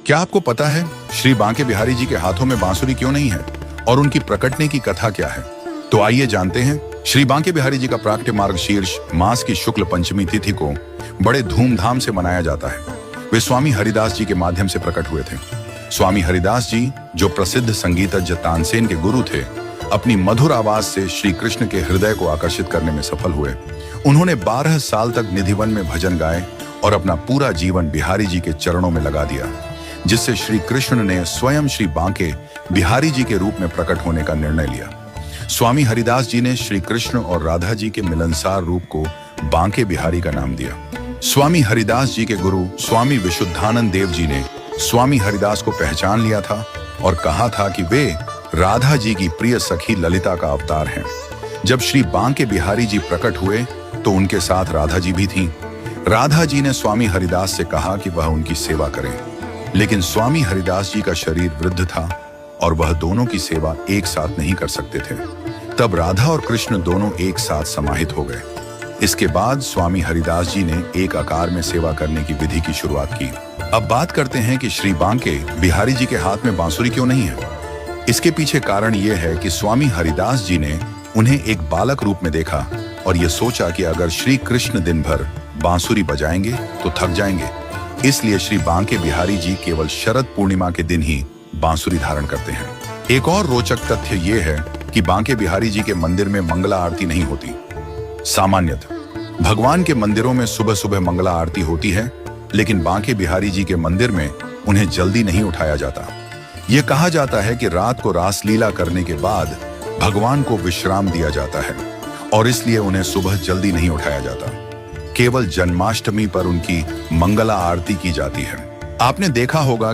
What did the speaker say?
क्या आपको पता है श्री बांके बिहारी जी के हाथों में बांसुरी क्यों नहीं है और उनकी प्रकटने की कथा क्या है? तो आइए जानते हैं। श्री बांके बिहारी जी का प्राकट्य मार्गशीर्ष मास की शुक्ल पंचमी तिथि को बड़े धूमधाम से मनाया जाता है। वे स्वामी हरिदास जी के माध्यम से प्रकट हुए थे। स्वामी हरिदास जी, जो प्रसिद्ध संगीतज्ञ तानसेन के गुरु थे, अपनी मधुर आवाज से श्री कृष्ण के हृदय को आकर्षित करने में सफल हुए। उन्होंने 12 साल तक निधिवन में भजन गाए और अपना पूरा जीवन बिहारी जी के चरणों में लगा दिया, जिससे श्री कृष्ण ने स्वयं श्री बांके बिहारी जी के रूप में प्रकट होने का निर्णय लिया। स्वामी हरिदास जी ने श्री कृष्ण और राधा जी के मिलनसार रूप को बांके बिहारी का नाम दिया। स्वामी हरिदास जी के गुरु स्वामी विशुद्धानंद देव जी ने स्वामी हरिदास को पहचान लिया था और कहा था कि वे राधा जी की प्रिय सखी ललिता का अवतार हैं। जब श्री बांके बिहारी जी प्रकट हुए तो उनके साथ राधा जी भी थीं। राधा जी ने स्वामी हरिदास से कहा कि वह उनकी सेवा करें, लेकिन स्वामी हरिदास जी का शरीर वृद्ध था और वह दोनों की सेवा एक साथ नहीं कर सकते थे। तब राधा और कृष्ण दोनों एक साथ समाहित हो गए। इसके बाद स्वामी हरिदास जी ने एक आकार में सेवा करने की विधि की शुरुआत की। अब बात करते हैं कि श्री बांके बिहारी जी के हाथ में बांसुरी क्यों नहीं है। इसके पीछे कारण यह है कि स्वामी हरिदास जी ने उन्हें एक बालक रूप में देखा और यह सोचा कि अगर श्री कृष्ण दिन भर बांसुरी बजाएंगे तो थक जाएंगे। इसलिए श्री बांके बिहारी जी केवल शरद पूर्णिमा के दिन ही बांसुरी धारण करते हैं। एक और रोचक तथ्य यह है कि बांके बिहारी जी के मंदिर में मंगला आरती नहीं होती। सामान्यतः भगवान के मंदिरों में सुबह सुबह मंगला आरती होती है, लेकिन बांके बिहारी जी के मंदिर में उन्हें जल्दी नहीं उठाया जाता। यह कहा जाता है कि रात को रासलीला करने के बाद भगवान को विश्राम दिया जाता है और इसलिए उन्हें सुबह जल्दी नहीं उठाया जाता। केवल जन्माष्टमी पर उनकी मंगला आरती की जाती है। आपने देखा होगा